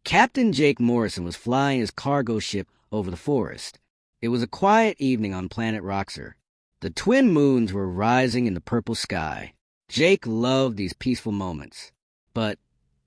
Captain Jake Morrison was flying his cargo ship over the forest. It was a quiet evening on planet Roxor. The twin moons were rising in the purple sky. Jake loved these peaceful moments. But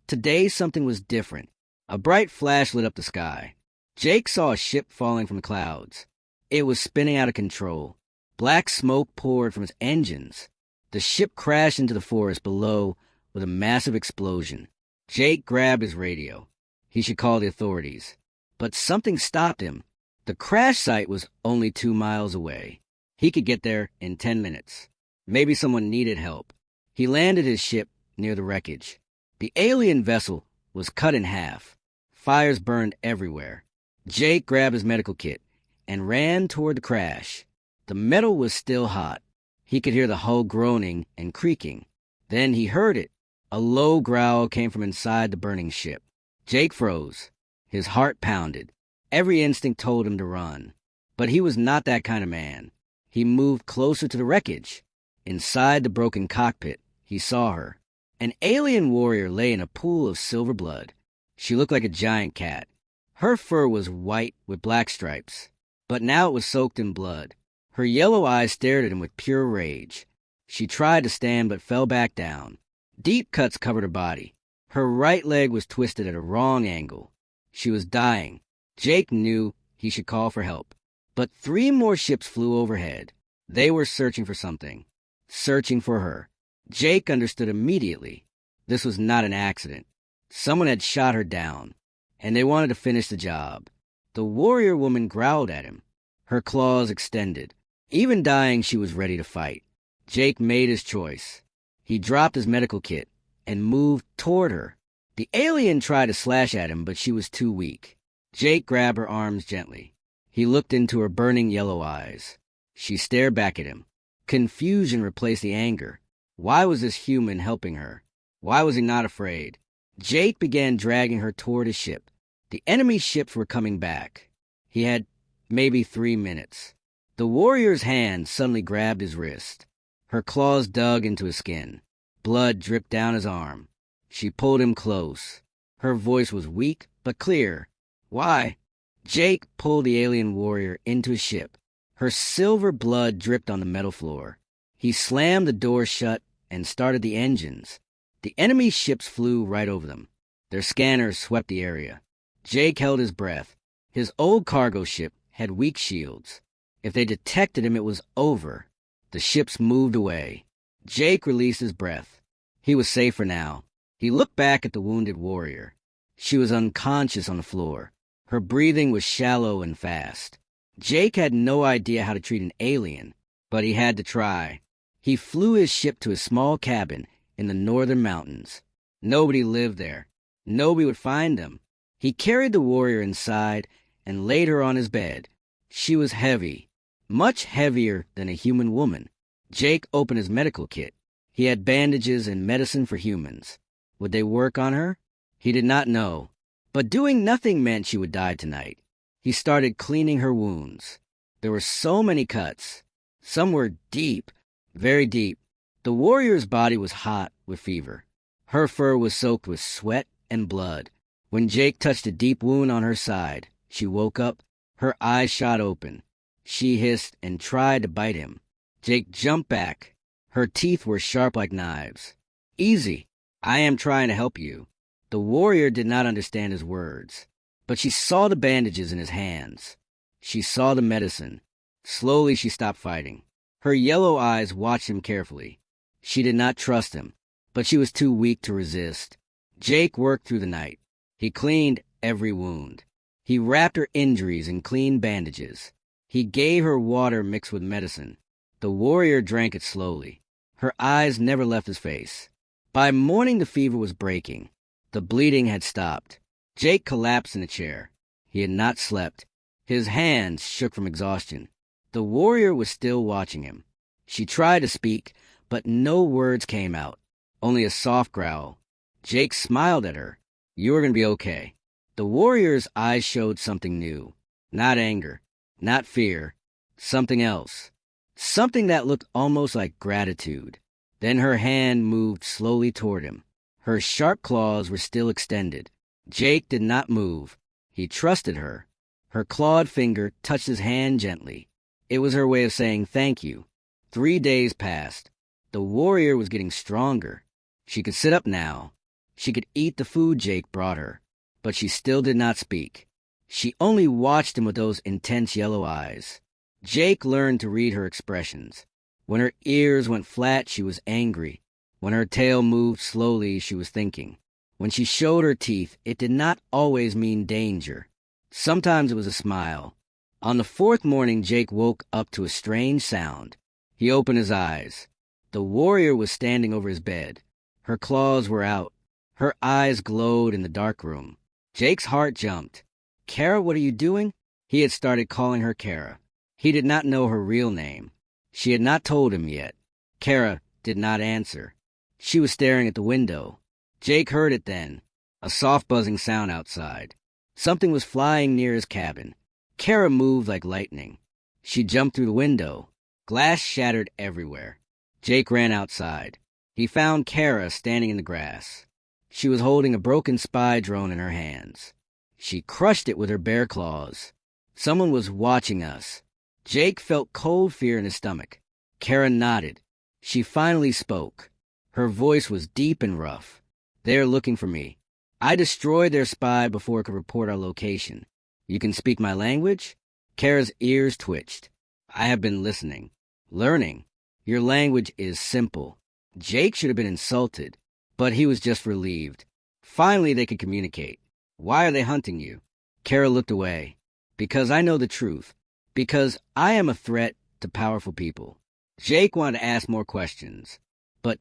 today something was different. A bright flash lit up the sky. Jake saw a ship falling from the clouds. It was spinning out of control. Black smoke poured from its engines. The ship crashed into the forest below with a massive explosion. Jake grabbed his radio. He should call the authorities. But something stopped him. The crash site was only 2 miles away. He could get there in 10 minutes. Maybe someone needed help. He landed his ship near the wreckage. The alien vessel was cut in half. Fires burned everywhere. Jake grabbed his medical kit and ran toward the crash. The metal was still hot. He could hear the hull groaning and creaking. Then he heard it. A low growl came from inside the burning ship. Jake froze. His heart pounded. Every instinct told him to run. But he was not that kind of man. He moved closer to the wreckage. Inside the broken cockpit, he saw her. An alien warrior lay in a pool of silver blood. She looked like a giant cat. Her fur was white with black stripes, but now it was soaked in blood. Her yellow eyes stared at him with pure rage. She tried to stand but fell back down. Deep cuts covered her body. Her right leg was twisted at a wrong angle. She was dying. Jake knew he should call for help. But 3 more ships flew overhead. They were searching for something. Searching for her. Jake understood immediately. This was not an accident. Someone had shot her down, and they wanted to finish the job. The warrior woman growled at him. Her claws extended. Even dying, she was ready to fight. Jake made his choice. He dropped his medical kit and moved toward her. The alien tried to slash at him, but she was too weak. Jake grabbed her arms gently. He looked into her burning yellow eyes. She stared back at him. Confusion replaced the anger. Why was this human helping her? Why was he not afraid? Jake began dragging her toward his ship. The enemy ships were coming back. He had maybe 3 minutes. The warrior's hand suddenly grabbed his wrist. Her claws dug into his skin. Blood dripped down his arm. She pulled him close. Her voice was weak but clear. Why? Jake pulled the alien warrior into his ship. Her silver blood dripped on the metal floor. He slammed the door shut and started the engines. The enemy ships flew right over them. Their scanners swept the area. Jake held his breath. His old cargo ship had weak shields. If they detected him, it was over. The ships moved away. Jake released his breath. He was safer now. He looked back at the wounded warrior. She was unconscious on the floor. Her breathing was shallow and fast. Jake had no idea how to treat an alien, but he had to try. He flew his ship to a small cabin in the northern mountains. Nobody lived there. Nobody would find them. He carried the warrior inside and laid her on his bed. She was heavy, much heavier than a human woman. Jake opened his medical kit. He had bandages and medicine for humans. Would they work on her? He did not know. But doing nothing meant she would die tonight. He started cleaning her wounds. There were so many cuts. Some were deep, very deep. The warrior's body was hot with fever. Her fur was soaked with sweat and blood. When Jake touched a deep wound on her side, she woke up. Her eyes shot open. She hissed and tried to bite him. Jake jumped back. Her teeth were sharp like knives. Easy. I am trying to help you. The warrior did not understand his words, but she saw the bandages in his hands. She saw the medicine. Slowly she stopped fighting. Her yellow eyes watched him carefully. She did not trust him, but she was too weak to resist. Jake worked through the night. He cleaned every wound. He wrapped her injuries in clean bandages. He gave her water mixed with medicine. The warrior drank it slowly. Her eyes never left his face. By morning the fever was breaking. The bleeding had stopped. Jake collapsed in a chair. He had not slept. His hands shook from exhaustion. The warrior was still watching him. She tried to speak, but no words came out, only a soft growl. Jake smiled at her. You are going to be okay. The warrior's eyes showed something new. Not anger, not fear, something else. Something that looked almost like gratitude. Then her hand moved slowly toward him. Her sharp claws were still extended. Jake did not move. He trusted her. Her clawed finger touched his hand gently. It was her way of saying thank you. 3 days passed. The warrior was getting stronger. She could sit up now. She could eat the food Jake brought her. But she still did not speak. She only watched him with those intense yellow eyes. Jake learned to read her expressions. When her ears went flat, she was angry. When her tail moved slowly, she was thinking. When she showed her teeth, it did not always mean danger. Sometimes it was a smile. On the 4th morning, Jake woke up to a strange sound. He opened his eyes. The warrior was standing over his bed. Her claws were out. Her eyes glowed in the dark room. Jake's heart jumped. "Kara, what are you doing?" He had started calling her Kara. He did not know her real name. She had not told him yet. Kara did not answer. She was staring at the window. Jake heard it then, a soft buzzing sound outside. Something was flying near his cabin. Kara moved like lightning. She jumped through the window. Glass shattered everywhere. Jake ran outside. He found Kara standing in the grass. She was holding a broken spy drone in her hands. She crushed it with her bare claws. Someone was watching us. Jake felt cold fear in his stomach. Kara nodded. She finally spoke. Her voice was deep and rough. "They're looking for me. I destroyed their spy before it could report our location. You can speak my language?" Kara's ears twitched. "I have been listening. Learning. Your language is simple." Jake should have been insulted, but he was just relieved. Finally they could communicate. "Why are they hunting you?" Kara looked away. "Because I know the truth. Because I am a threat to powerful people." Jake wanted to ask more questions, but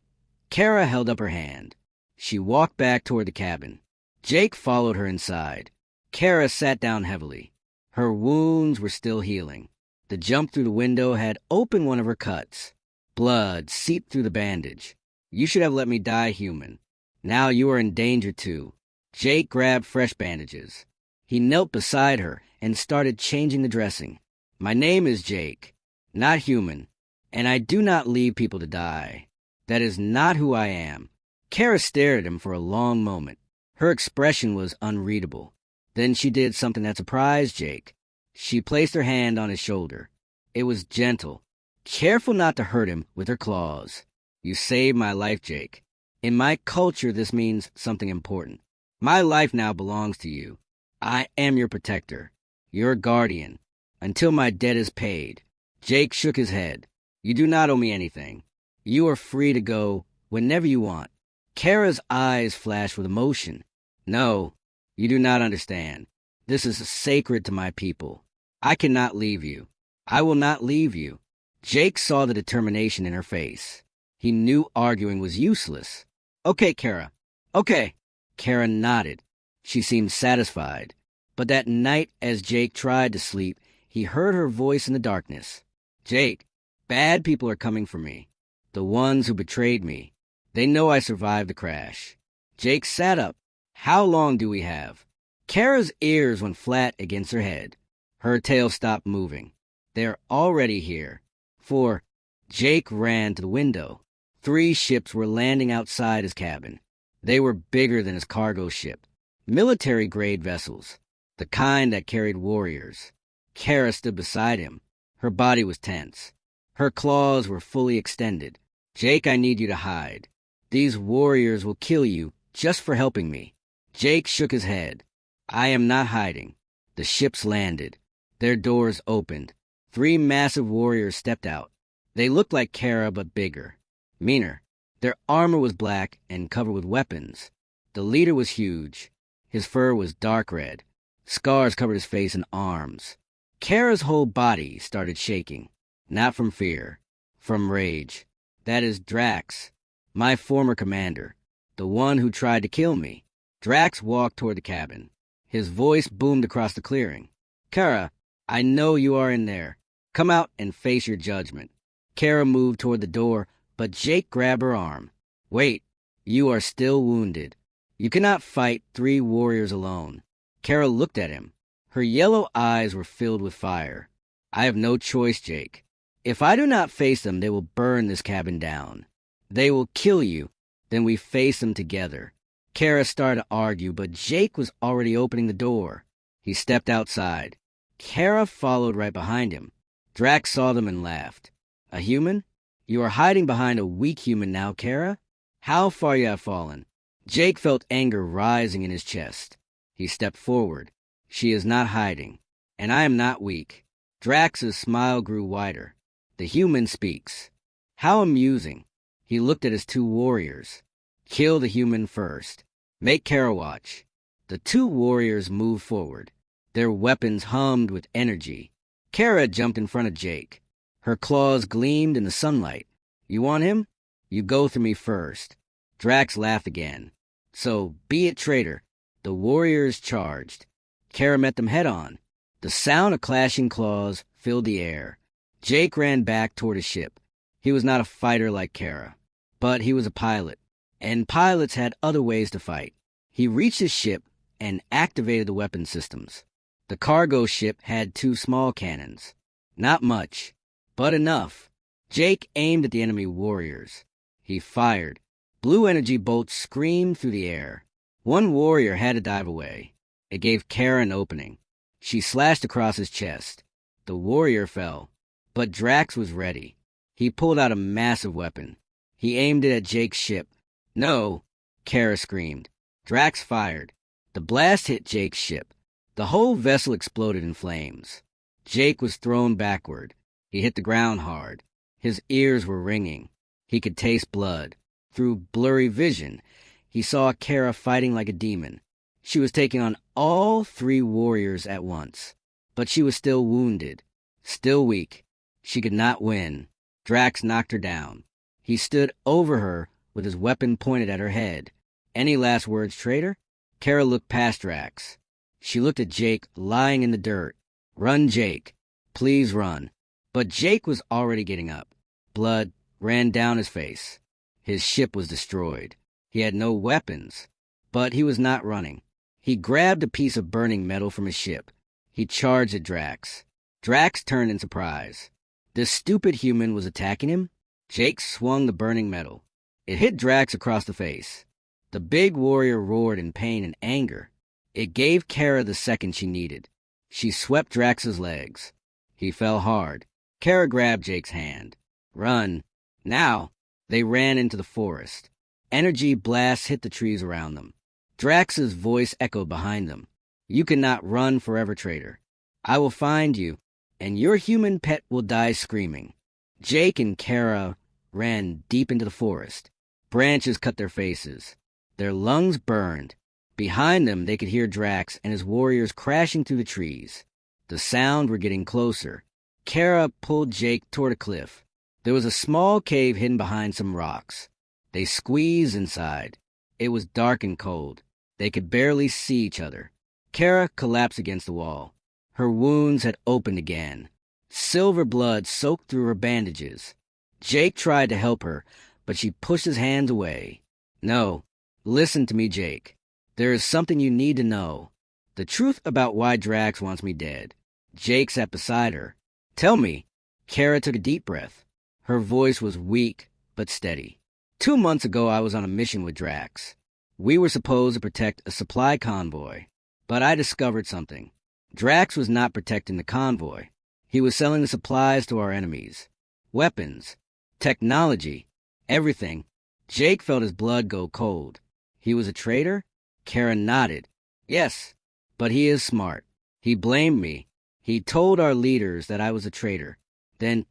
Kara held up her hand. She walked back toward the cabin. Jake followed her inside. Kara sat down heavily. Her wounds were still healing. The jump through the window had opened one of her cuts. Blood seeped through the bandage. "You should have let me die human. Now you are in danger too." Jake grabbed fresh bandages. He knelt beside her and started changing the dressing. "My name is Jake, not human, and I do not leave people to die. That is not who I am." Kara stared at him for a long moment. Her expression was unreadable. Then she did something that surprised Jake. She placed her hand on his shoulder. It was gentle, careful not to hurt him with her claws. "You saved my life, Jake. In my culture, this means something important. My life now belongs to you. I am your protector, your guardian, until my debt is paid." Jake shook his head. "You do not owe me anything. You are free to go whenever you want." Kara's eyes flashed with emotion. "No, you do not understand. This is sacred to my people. I cannot leave you. I will not leave you." Jake saw the determination in her face. He knew arguing was useless. "Okay, Kara. Okay." Kara nodded. She seemed satisfied. But that night, as Jake tried to sleep, he heard her voice in the darkness. "Jake, bad people are coming for me. The ones who betrayed me. They know I survived the crash." Jake sat up. "How long do we have?" Kara's ears went flat against her head. Her tail stopped moving. "They're already here." "4." Jake ran to the window. 3 ships were landing outside his cabin. They were bigger than his cargo ship. Military-grade vessels. The kind that carried warriors. Kara stood beside him. Her body was tense. Her claws were fully extended. "Jake, I need you to hide. These warriors will kill you just for helping me." Jake shook his head. "I am not hiding." The ships landed. Their doors opened. 3 massive warriors stepped out. They looked like Kara, but bigger, meaner. Their armor was black and covered with weapons. The leader was huge. His fur was dark red. Scars covered his face and arms. Kara's whole body started shaking. Not from fear, from rage. "That is Drax, my former commander, the one who tried to kill me." Drax walked toward the cabin. His voice boomed across the clearing. "Kara, I know you are in there. Come out and face your judgment." Kara moved toward the door, but Jake grabbed her arm. "Wait, you are still wounded. You cannot fight 3 warriors alone." Kara looked at him. Her yellow eyes were filled with fire. "I have no choice, Jake. If I do not face them, they will burn this cabin down. They will kill you. Then we face them together." Kara started to argue, but Jake was already opening the door. He stepped outside. Kara followed right behind him. Drax saw them and laughed. A human? You are hiding behind a weak human now, Kara? How far you have fallen? Jake felt anger rising in his chest. He stepped forward. She is not hiding, and I am not weak. Drax's smile grew wider. The human speaks. How amusing. He looked at his two warriors. Kill the human first. Make Kara watch. The two warriors moved forward. Their weapons hummed with energy. Kara jumped in front of Jake. Her claws gleamed in the sunlight. You want him? You go through me first. Drax laughed again. So, be it, traitor. The warriors charged. Kara met them head on. The sound of clashing claws filled the air. Jake ran back toward his ship. He was not a fighter like Kara, but he was a pilot, and pilots had other ways to fight. He reached his ship and activated the weapon systems. The cargo ship had 2 small cannons. Not much, but enough. Jake aimed at the enemy warriors. He fired. Blue energy bolts screamed through the air. One warrior had to dive away. It gave Kara an opening. She slashed across his chest. The warrior fell, but Drax was ready. He pulled out a massive weapon. He aimed it at Jake's ship. No, Kara screamed. Drax fired. The blast hit Jake's ship. The whole vessel exploded in flames. Jake was thrown backward. He hit the ground hard. His ears were ringing. He could taste blood. Through blurry vision, he saw Kara fighting like a demon. She was taking on all 3 warriors at once. But she was still wounded, still weak. She could not win. Drax knocked her down. He stood over her with his weapon pointed at her head. Any last words, traitor? Kara looked past Drax. She looked at Jake lying in the dirt. Run, Jake. Please run. But Jake was already getting up. Blood ran down his face. His ship was destroyed. He had no weapons, but he was not running. He grabbed a piece of burning metal from his ship. He charged at Drax. Drax turned in surprise. This stupid human was attacking him? Jake swung the burning metal. It hit Drax across the face. The big warrior roared in pain and anger. It gave Kara the second she needed. She swept Drax's legs. He fell hard. Kara grabbed Jake's hand. Run. Now. They ran into the forest. Energy blasts hit the trees around them. Drax's voice echoed behind them. You cannot run forever, traitor. I will find you, and your human pet will die screaming. Jake and Kara ran deep into the forest. Branches cut their faces. Their lungs burned. Behind them, they could hear Drax and his warriors crashing through the trees. The sound were getting closer. Kara pulled Jake toward a cliff. There was a small cave hidden behind some rocks. They squeezed inside. It was dark and cold. They could barely see each other. Kara collapsed against the wall. Her wounds had opened again. Silver blood soaked through her bandages. Jake tried to help her, but she pushed his hands away. No, listen to me, Jake. There is something you need to know. The truth about why Drax wants me dead. Jake sat beside her. Tell me. Kara took a deep breath. Her voice was weak, but steady. 2 months ago, I was on a mission with Drax. We were supposed to protect a supply convoy, but I discovered something. Drax was not protecting the convoy. He was selling the supplies to our enemies. Weapons, technology, everything. Jake felt his blood go cold. He was a traitor? Kara nodded. Yes, but he is smart. He blamed me. He told our leaders that I was a traitor. Then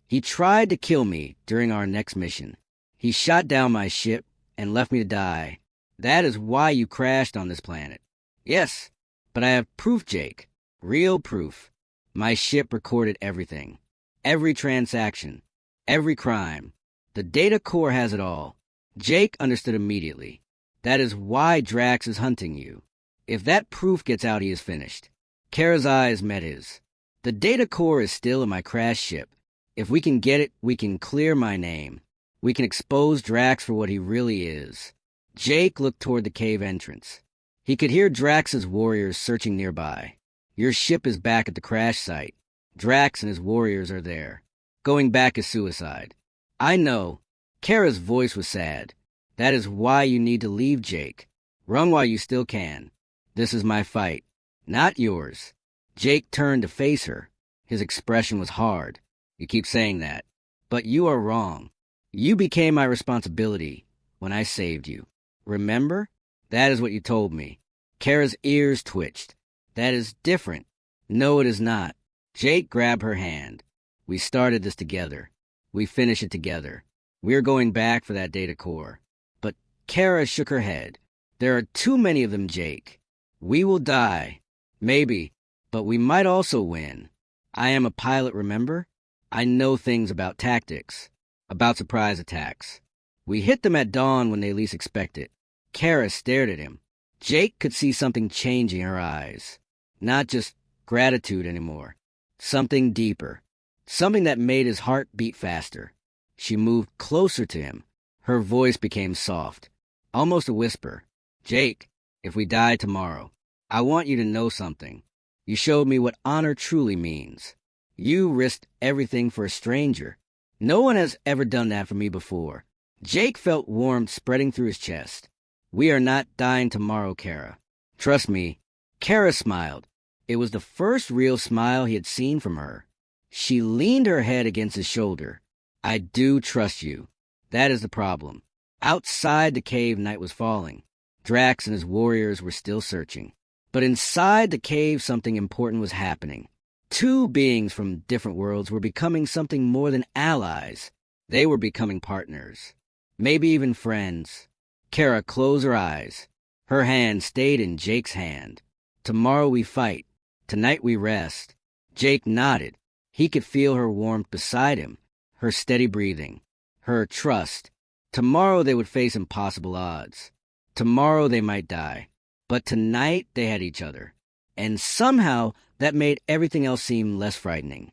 he tried to kill me during our next mission. He shot down my ship and left me to die. That is why you crashed on this planet. Yes, but I have proof, Jake. Real proof. My ship recorded everything. Every transaction. Every crime. The data core has it all. Jake understood immediately. That is why Drax is hunting you. If that proof gets out, he is finished. Kara's eyes met his. The data core is still in my crashed ship. If we can get it, we can clear my name. We can expose Drax for what he really is. Jake looked toward the cave entrance. He could hear Drax's warriors searching nearby. Your ship is back at the crash site. Drax and his warriors are there. Going back is suicide. I know. Kara's voice was sad. That is why you need to leave, Jake. Run while you still can. This is my fight, not yours. Jake turned to face her. His expression was hard. You keep saying that. But you are wrong. You became my responsibility when I saved you. Remember? That is what you told me. Kara's ears twitched. That is different. No, it is not. Jake grabbed her hand. We started this together. We finish it together. We're going back for that data core. But Kara shook her head. There are too many of them, Jake. We will die. Maybe. But we might also win. I am a pilot, remember? I know things about tactics. About surprise attacks. We hit them at dawn when they least expect it. Kara stared at him. Jake could see something changing in her eyes. Not just gratitude anymore. Something deeper. Something that made his heart beat faster. She moved closer to him. Her voice became soft. Almost a whisper. Jake, if we die tomorrow, I want you to know something. You showed me what honor truly means. You risked everything for a stranger. No one has ever done that for me before. Jake felt warmth spreading through his chest. We are not dying tomorrow, Kara. Trust me. Kara smiled. It was the first real smile he had seen from her. She leaned her head against his shoulder. I do trust you. That is the problem. Outside the cave, night was falling. Drax and his warriors were still searching. But inside the cave, something important was happening. Two beings from different worlds were becoming something more than allies. They were becoming partners. Maybe even friends. Kara closed her eyes. Her hand stayed in Jake's hand. Tomorrow we fight. Tonight we rest. Jake nodded. He could feel her warmth beside him, her steady breathing, her trust. Tomorrow they would face impossible odds. Tomorrow they might die. But tonight they had each other. And somehow that made everything else seem less frightening.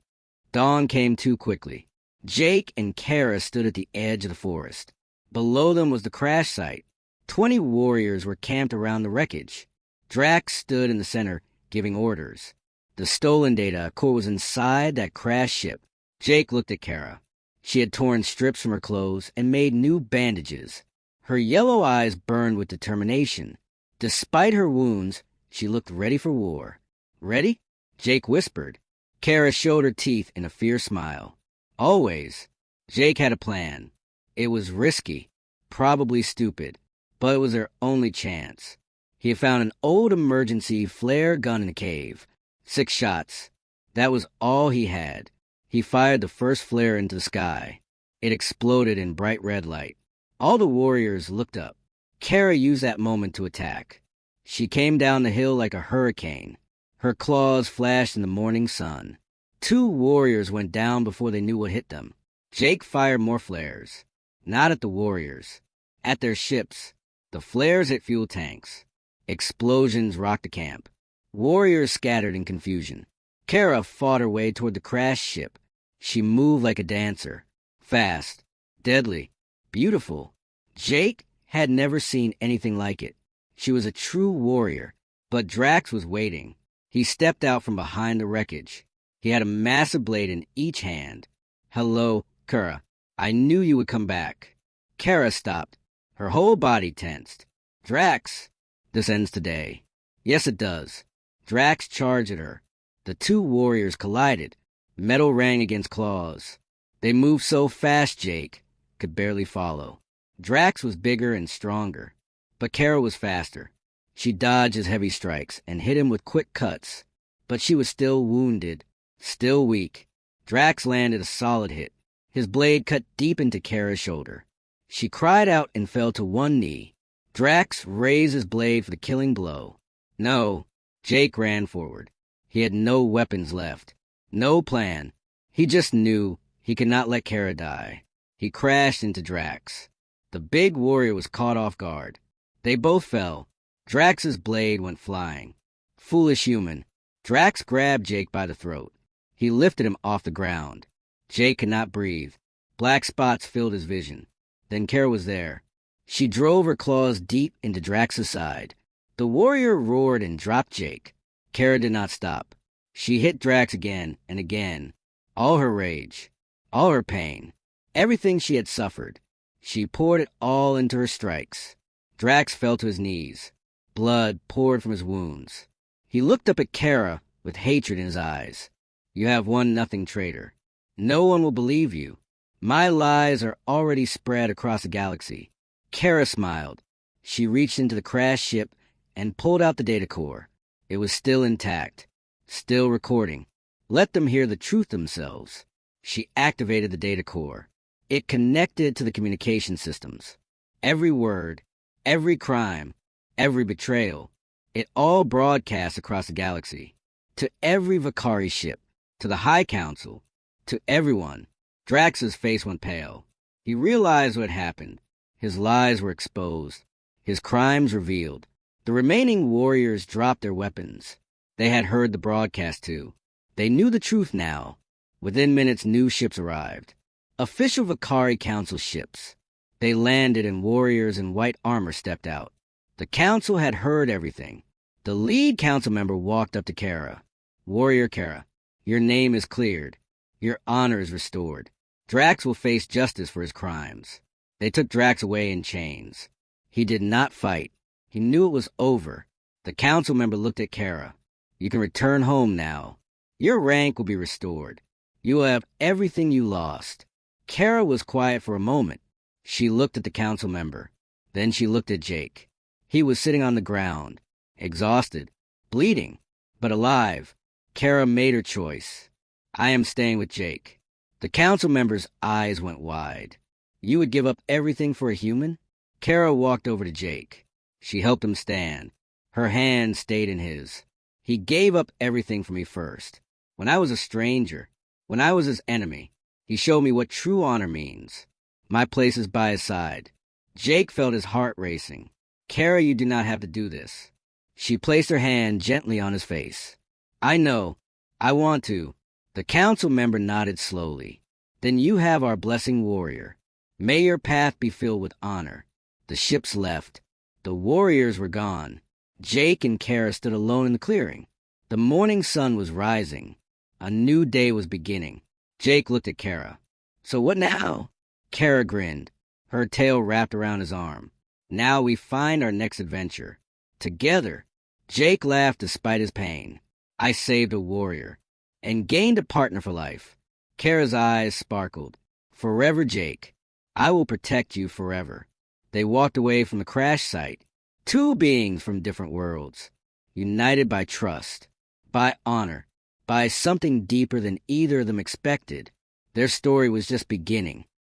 Dawn came too quickly. Jake and Kara stood at the edge of the forest. Below them was the crash site. 20 warriors were camped around the wreckage. Drax stood in the center, giving orders. The stolen data core was inside that crashed ship. Jake looked at Kara. She had torn strips from her clothes and made new bandages. Her yellow eyes burned with determination. Despite her wounds, she looked ready for war. Ready? Jake whispered. Kara showed her teeth in a fierce smile. Always. Jake had a plan. It was risky, probably stupid, but it was their only chance. He had found an old emergency flare gun in the cave. 6 shots. That was all he had. He fired the first flare into the sky. It exploded in bright red light. All the warriors looked up. Kara used that moment to attack. She came down the hill like a hurricane. Her claws flashed in the morning sun. 2 warriors went down before they knew what hit them. Jake fired more flares. Not at the warriors. At their ships. The flares hit fuel tanks. Explosions rocked the camp. Warriors scattered in confusion. Kara fought her way toward the crashed ship. She moved like a dancer. Fast. Deadly. Beautiful. Jake had never seen anything like it. She was a true warrior. But Drax was waiting. He stepped out from behind the wreckage. He had a massive blade in each hand. Hello, Kara. I knew you would come back. Kara stopped. Her whole body tensed. Drax. This ends today. Yes, it does. Drax charged at her. The 2 warriors collided. Metal rang against claws. They moved so fast Jake could barely follow. Drax was bigger and stronger. But Kara was faster. She dodged his heavy strikes and hit him with quick cuts. But she was still wounded. Still weak. Drax landed a solid hit. His blade cut deep into Kara's shoulder. She cried out and fell to one knee. Drax raised his blade for the killing blow. No. Jake ran forward. He had no weapons left. No plan. He just knew he could not let Kara die. He crashed into Drax. The big warrior was caught off guard. They both fell. Drax's blade went flying. Foolish human. Drax grabbed Jake by the throat. He lifted him off the ground. Jake could not breathe. Black spots filled his vision. Then Kara was there. She drove her claws deep into Drax's side. The warrior roared and dropped Jake. Kara did not stop. She hit Drax again and again. All her rage. All her pain. Everything she had suffered. She poured it all into her strikes. Drax fell to his knees. Blood poured from his wounds. He looked up at Kara with hatred in his eyes. You have 1-0, traitor. No one will believe you. My lies are already spread across the galaxy. Kara smiled. She reached into the crashed ship and pulled out the data core. It was still intact, still recording. Let them hear the truth themselves. She activated the data core. It connected to the communication systems. Every word, every crime, every betrayal, it all broadcast across the galaxy. To every Vakari ship, to the High Council, to everyone. Drax's face went pale. He realized what had happened. His lies were exposed. His crimes revealed. The remaining warriors dropped their weapons. They had heard the broadcast too. They knew the truth now. Within minutes, new ships arrived. Official Vakari Council ships. They landed and warriors in white armor stepped out. The council had heard everything. The lead council member walked up to Kara. Warrior Kara, your name is cleared. Your honor is restored. Drax will face justice for his crimes. They took Drax away in chains. He did not fight. He knew it was over. The council member looked at Kara. You can return home now. Your rank will be restored. You will have everything you lost. Kara was quiet for a moment. She looked at the council member. Then she looked at Jake. He was sitting on the ground, exhausted, bleeding, but alive. Kara made her choice. I am staying with Jake. The council member's eyes went wide. You would give up everything for a human? Kara walked over to Jake. She helped him stand. Her hand stayed in his. He gave up everything for me first. When I was a stranger, when I was his enemy, he showed me what true honor means. My place is by his side. Jake felt his heart racing. Kara, you do not have to do this. She placed her hand gently on his face. I know. I want to. The council member nodded slowly. Then you have our blessing, warrior. May your path be filled with honor. The ships left. The warriors were gone. Jake and Kara stood alone in the clearing. The morning sun was rising. A new day was beginning. Jake looked at Kara. So what now? Kara grinned. Her tail wrapped around his arm. Now we find our next adventure. Together. Jake laughed despite his pain. I saved a warrior and gained a partner for life. Kara's eyes sparkled. Forever, Jake. I will protect you forever. They walked away from the crash site. Two beings from different worlds, united by trust, by honor, by something deeper than either of them expected. Their story was just beginning.